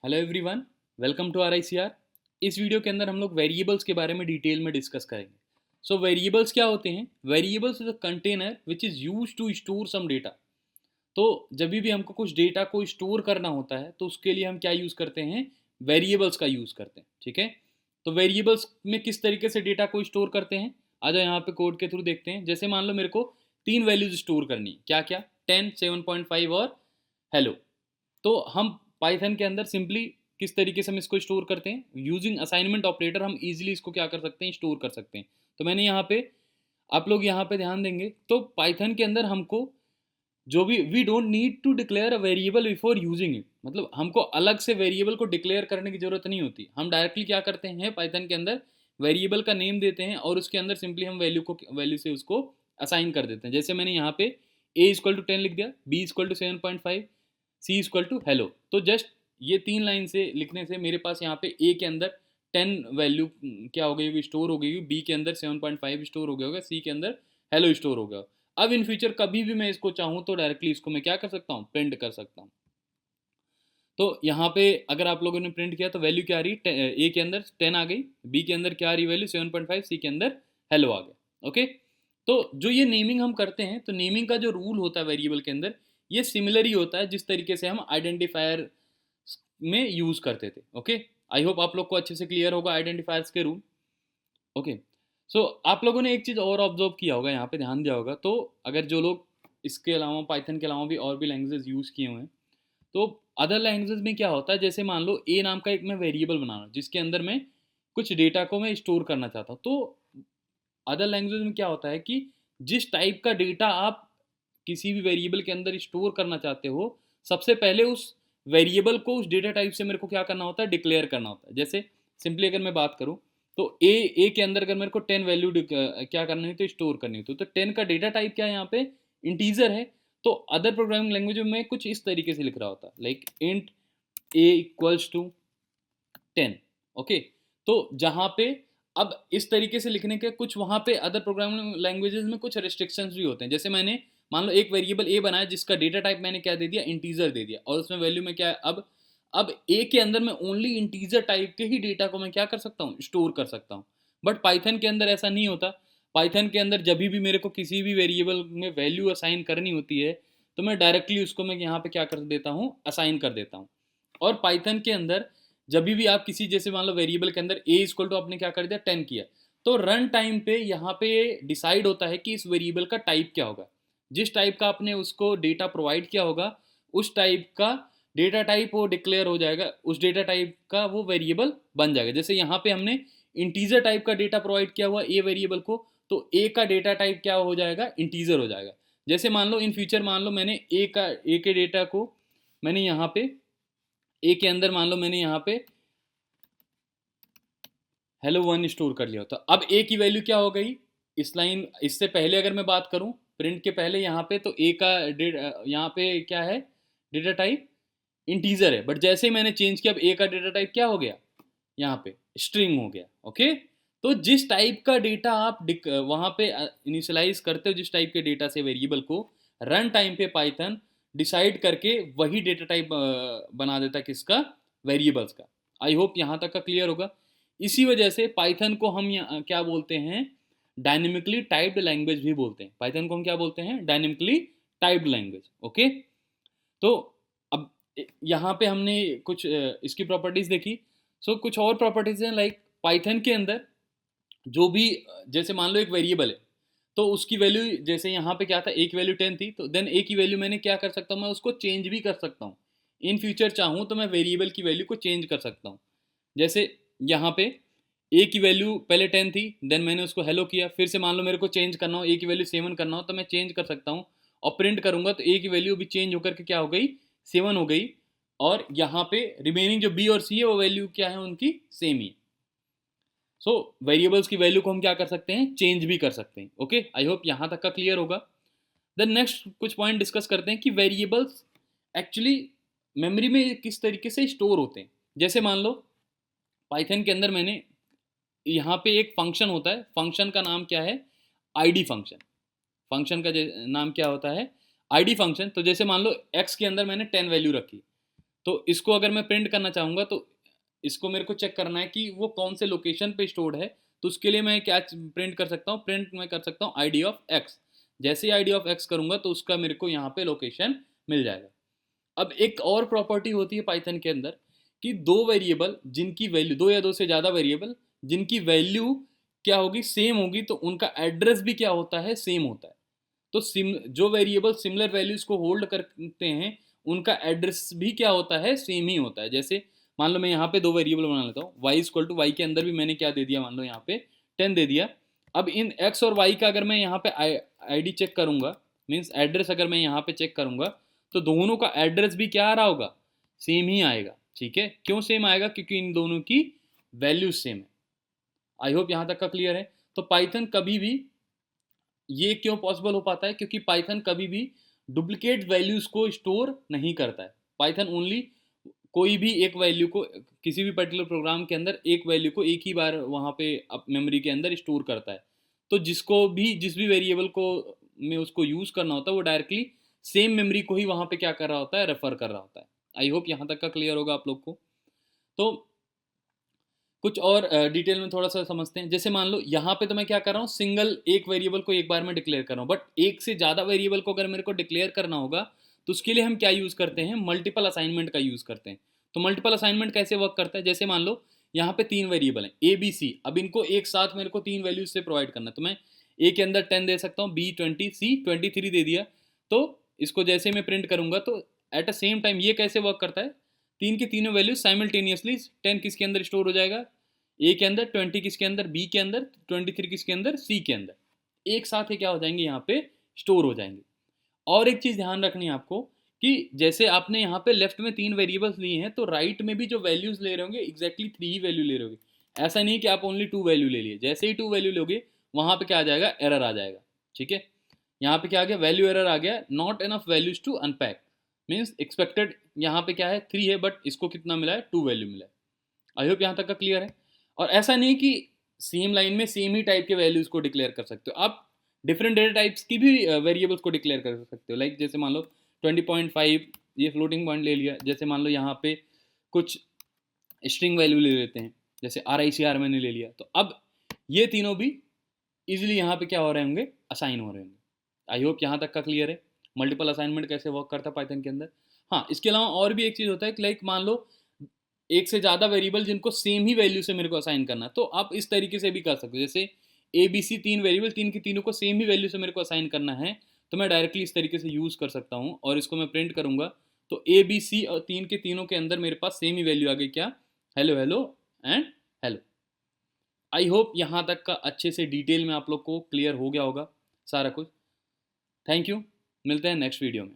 Hello everyone, welcome to RICR। इस वीडियो के अंदर हम लोग वेरिएबल्स के बारे में डिटेल में डिस्कस करेंगे। सो वेरिएबल्स क्या होते हैं? Variables is a container which is use to store some data. तो जब भी हमको कुछ डेटा को स्टोर करना होता है तो उसके लिए हम क्या यूज़ करते हैं? वेरिएबल्स का यूज़ करते हैं। ठीक है, तो वेरिएबल्स में किस तरीके से डेटा को स्टोर करते हैं, आ जाओ यहाँ पे कोड के थ्रू देखते हैं। जैसे मान लो मेरे को तीन वैल्यूज स्टोर करनी है, क्या क्या? 10, 7.5 और हेलो। तो हम पाइथन के अंदर सिंपली किस तरीके से हम इसको स्टोर करते हैं? यूजिंग असाइनमेंट ऑपरेटर हम इजीली इसको क्या कर सकते हैं? स्टोर कर सकते हैं। तो मैंने यहाँ पे, आप लोग यहाँ पे ध्यान देंगे तो पाइथन के अंदर हमको जो भी, we don't need to declare a variable before using it. मतलब हमको अलग से वेरिएबल को डिक्लेयर करने की जरूरत नहीं होती। हम डायरेक्टली क्या करते हैं पाइथन के अंदर? वेरिएबल का नेम देते हैं और उसके अंदर सिंपली हम वैल्यू से उसको असाइन कर देते हैं। जैसे मैंने यहाँ पे a = 10 लिख दिया, b = 7.5, c = हेलो। तो जस्ट ये तीन लाइन से लिखने से मेरे पास यहाँ पे a के अंदर 10 वैल्यू क्या हो गई होगी? स्टोर हो गई होगी। b के अंदर 7.5 स्टोर हो गया होगा, c के अंदर हेलो स्टोर हो गया। अब इन फ्यूचर कभी भी मैं इसको चाहूँ तो डायरेक्टली इसको मैं क्या कर सकता हूँ? प्रिंट कर सकता हूँ। तो यहाँ पे अगर आप लोगों ने प्रिंट किया तो वैल्यू क्या आ रही? ए के अंदर 10 आ गई, बी के अंदर क्या आ रही वैल्यू? 7.5, सी के अंदर हेलो आ गया। ओके, तो जो ये नेमिंग हम करते हैं, तो नेमिंग का जो रूल होता है वेरिएबल के अंदर, ये सिमिलर ही होता है जिस तरीके से हम आइडेंटिफायर में यूज करते थे। ओके, आई होप आप लोग को अच्छे से क्लियर होगा आइडेंटिफायर्स के रूल। ओके, सो आप लोगों ने एक चीज़ और ऑब्जर्व किया होगा, यहाँ पे ध्यान दिया होगा, तो अगर जो लोग इसके अलावा पाइथन के अलावा भी और भी लैंग्वेजेस यूज़ किए हुए हैं, तो अदर लैंग्वेजेस में क्या होता है? जैसे मान लो ए नाम का एक मैं वेरिएबल बना रहा हूँ जिसके अंदर मैं कुछ डेटा को मैं स्टोर करना चाहता हूँ। तो अदर लैंग्वेज में क्या होता है कि जिस टाइप का डेटा आप किसी भी वेरिएबल के अंदर स्टोर करना चाहते हो, सबसे पहले उस वेरिएबल को उस डेटा टाइप से मेरे को क्या करना होता है? डिक्लेयर करना होता है। जैसे सिंपली अगर मैं बात करूँ तो ए के अंदर अगर मेरे को 10 वैल्यू क्या करनी है? तो स्टोर करनी है, तो 10 का डेटा टाइप क्या है यहाँ पे? इंटीजर है। तो अदर प्रोग्रामिंग लैंग्वेज में कुछ इस तरीके से लिख रहा होता है, लाइक इंट a = 10। ओके, तो जहाँ पे अब इस तरीके से लिखने के कुछ वहाँ पे अदर प्रोग्रामिंग लैंग्वेजेस में कुछ रिस्ट्रिक्शंस भी होते हैं। जैसे मैंने मान लो एक वेरिएबल ए बनाया जिसका डेटा टाइप मैंने क्या दे दिया? इंटीजर दे दिया, और उसमें वैल्यू में क्या है? अब ए के अंदर मैं ओनली इंटीजर टाइप के ही डेटा को मैं क्या कर सकता हूँ? स्टोर कर सकता हूँ। बट पाइथन के अंदर ऐसा नहीं होता। पाइथन के अंदर जब भी मेरे को किसी भी वेरिएबल में वैल्यू असाइन करनी होती है, तो मैं डायरेक्टली उसको मैं यहाँ पे क्या कर देता हूँ? असाइन कर देता हूँ। और पाइथन के अंदर जब भी आप किसी, जैसे मान लो वेरिएबल के अंदर a = आपने क्या कर दिया? 10 किया, तो रन टाइम पे यहाँ पे डिसाइड होता है कि इस वेरिएबल का टाइप क्या होगा। जिस टाइप का आपने उसको डेटा प्रोवाइड किया होगा, उस टाइप का डेटा टाइप वो डिक्लेयर हो जाएगा, उस डेटा टाइप का वो वेरिएबल बन जाएगा। जैसे यहाँ पे हमने इंटीजर टाइप का डेटा प्रोवाइड किया हुआ ए वेरिएबल को, तो ए का डेटा टाइप क्या हो जाएगा? इंटीजर हो जाएगा। जैसे मान लो इन फ्यूचर मान लो मैंने ए के डेटा को मैंने यहाँ पे ए के अंदर मान लो मैंने यहाँ पे हेलो 1 स्टोर कर लिया, तो अब ए की वैल्यू क्या हो गई? इस लाइन, इससे पहले अगर मैं बात करूं प्रिंट के पहले यहाँ पे, तो ए का यहाँ पे क्या है? डेटा टाइप इंटीजर है। बट जैसे ही मैंने चेंज किया, अब ए का डेटा टाइप क्या हो गया? यहाँ पे स्ट्रिंग हो गया। ओके, तो जिस टाइप का डेटा आप वहाँ पे इनिशियलाइज करते हो, जिस टाइप के डेटा से वेरिएबल को, रन टाइम पे पाइथन डिसाइड करके वही डेटा टाइप बना देता है किसका? वेरिएबल्स का। आई होप यहाँ तक का क्लियर होगा। इसी वजह से पाइथन को हम क्या बोलते हैं? डायनेमिकली टाइप्ड लैंग्वेज भी बोलते हैं। पाइथन को हम क्या बोलते हैं? Dynamically typed language. ओके, तो अब यहाँ पे हमने कुछ इसकी प्रॉपर्टीज देखी। सो कुछ और प्रॉपर्टीज हैं, लाइक पाइथन के अंदर जो भी जैसे मान लो एक वेरिएबल है, तो उसकी वैल्यू, जैसे यहाँ पे क्या था? ए की वैल्यू 10 थी, तो देन ए की वैल्यू मैंने क्या कर सकता हूँ? मैं उसको चेंज भी कर सकता हूँ। इन फ्यूचर चाहूँ तो मैं वेरिएबल की वैल्यू को चेंज कर सकता हूँ। जैसे यहाँ पे ए की वैल्यू पहले 10 थी, देन मैंने उसको हेलो किया, फिर से मान लो मेरे को चेंज करना हो, ए की वैल्यू 7 करना हो, तो मैं चेंज कर सकता हूँ। और प्रिंट करूंगा तो ए की वैल्यू भी चेंज होकर के क्या हो गई? 7 हो गई। और यहाँ पे रिमेनिंग जो बी और सी है वो वैल्यू क्या है? उनकी सेम ही। सो वेरिएबल्स की वैल्यू को हम क्या कर सकते हैं? चेंज भी कर सकते हैं। ओके, आई होप यहाँ तक का क्लियर होगा। देन नेक्स्ट कुछ पॉइंट डिस्कस करते हैं कि वेरिएबल्स एक्चुअली मेमोरी में किस तरीके से स्टोर होते हैं। जैसे मान लो पाइथन के अंदर मैंने यहाँ पे एक फंक्शन होता है, फंक्शन का नाम क्या है? ID function. फंक्शन का नाम क्या होता है? ID function. तो जैसे मान लो एक्स के अंदर मैंने 10 वैल्यू रखी, तो इसको अगर मैं प्रिंट करना चाहूँगा तो इसको मेरे को चेक करना है कि वो कौन से लोकेशन पे स्टोर्ड है। तो उसके लिए मैं क्या प्रिंट कर सकता हूँ, प्रिंट मैं कर सकता हूँ ID ऑफ x। जैसे ही ID ऑफ x करूँगा तो उसका मेरे को यहाँ पे लोकेशन मिल जाएगा। अब एक और प्रॉपर्टी होती है पाइथन के अंदर कि दो वेरिएबल जिनकी वैल्यू, दो या दो से ज़्यादा वेरिएबल जिनकी वैल्यू क्या होगी, सेम होगी, तो उनका एड्रेस भी क्या होता है, सेम होता है। तो जो वेरिएबल सिमिलर वैल्यूज को होल्ड करते हैं उनका एड्रेस भी क्या होता है, सेम ही होता है। जैसे मान लो मैं यहाँ पे दो वेरिएबल बना लेता हूँ, y इक्वल टू वाई के अंदर भी मैंने क्या दे दिया, मान लो यहाँ पे 10 दे दिया। अब इन x और y का अगर मैं यहाँ पे ID चेक करूँगा, मीन्स एड्रेस अगर मैं यहाँ पे चेक करूँगा, तो दोनों का एड्रेस भी क्या आ रहा होगा, सेम ही आएगा। ठीक है, क्यों सेम आएगा, क्योंकि इन दोनों की वैल्यूज सेम है। आई होप यहाँ तक का क्लियर है। तो पाइथन कभी भी, ये क्यों पॉसिबल हो पाता है, क्योंकि पाइथन कभी भी डुप्लीकेट वैल्यूज को स्टोर नहीं करता है। पाइथन ओनली कोई भी एक वैल्यू को, किसी भी पर्टिकुलर प्रोग्राम के अंदर एक वैल्यू को एक ही बार वहाँ पे मेमोरी के अंदर स्टोर करता है। तो जिसको भी जिस भी वेरिएबल को में उसको यूज़ करना होता है वो डायरेक्टली सेम मेमोरी को ही वहाँ पे क्या कर रहा होता है, रेफर कर रहा होता है। आई होप यहाँ तक का क्लियर होगा आप लोग को। तो कुछ और डिटेल में थोड़ा सा समझते हैं। जैसे मान लो यहाँ पे तो मैं क्या कर रहा हूँ, सिंगल एक वेरिएबल को एक बार में डिक्लेयर कर रहा हूँ, बट एक से ज़्यादा वेरिएबल को अगर मेरे को डिक्लेयर करना होगा तो उसके लिए हम क्या यूज़ करते हैं, मल्टीपल असाइनमेंट का यूज़ करते हैं। तो मल्टीपल असाइनमेंट कैसे वर्क करता है, जैसे मान लो यहाँ पे तीन वेरिएबल हैं ABC, अब इनको एक साथ मेरे को तीन वैल्यूज से प्रोवाइड करना है। तो मैं A के अंदर 10 दे सकता हूँ, B 20, C 23 दे दिया। तो इसको जैसे मैं प्रिंट करूँगा तो एट अ सेम टाइम ये कैसे वर्क करता है, तीन की तीनों वैल्यूज साइमल्टेनियसली 10 किसके अंदर स्टोर हो जाएगा, ए के अंदर, 20 किसके अंदर, बी के अंदर, 23 किसके अंदर, सी के अंदर। एक साथ ही क्या हो जाएंगे, यहाँ पे स्टोर हो जाएंगे। और एक चीज ध्यान रखनी है आपको कि जैसे आपने यहाँ पे लेफ्ट में तीन वेरिएबल्स लिए हैं तो राइट में भी जो वैल्यूज ले रहे होंगे एग्जैक्टली 3 ही वैल्यू ले रहे होंगे। ऐसा नहीं कि आप ओनली 2 वैल्यू ले लिए, जैसे ही 2 वैल्यू लोगे वहां पे क्या आ जाएगा, एरर आ जाएगा। ठीक है, यहाँ पे क्या आ गया, वैल्यू एरर आ गया, not enough values to unpack. Means expected यहाँ पे क्या है 3 है, बट इसको कितना मिला है, 2 वैल्यू मिला है। आई होप यहाँ तक का क्लियर है। और ऐसा नहीं कि सेम लाइन में सेम ही टाइप के वैल्यूज को डिक्लेयर कर सकते हो आप, डिफरेंट डेटा टाइप्स की भी वेरिएबल्स को डिक्लेयर कर सकते हो। लाइक जैसे मान लो 20.5 ये फ्लोटिंग पॉइंट ले लिया, जैसे मान लो यहाँ पे कुछ स्ट्रिंग वैल्यू ले लेते हैं, जैसे RICR मैंने ले लिया। तो अब ये तीनों भी इजीली यहाँ पे क्या हो रहे होंगे, असाइन हो रहे होंगे। आई होप यहाँ तक का क्लियर है मल्टीपल असाइनमेंट कैसे वर्क करता है पाइथन के अंदर। हाँ, इसके अलावा और भी एक चीज़ होता है कि लाइक मान लो एक से ज़्यादा वेरिएबल जिनको सेम ही वैल्यू से मेरे को असाइन करना है, तो आप इस तरीके से भी कर सकते हो। जैसे ABC तीन वेरिएबल, तीन की तीनों को सेम ही वैल्यू से मेरे को असाइन करना है, तो मैं डायरेक्टली इस तरीके से यूज़ कर सकता हूँ। और इसको मैं प्रिंट करूँगा तो ABC और तीन के तीनों के अंदर मेरे पास सेम ही वैल्यू आ गई, क्या, hello hello and hello. I hope यहाँ तक का अच्छे से डिटेल में आप लोग को क्लियर हो गया होगा सारा कुछ। थैंक यू, मिलते हैं नेक्स्ट वीडियो में।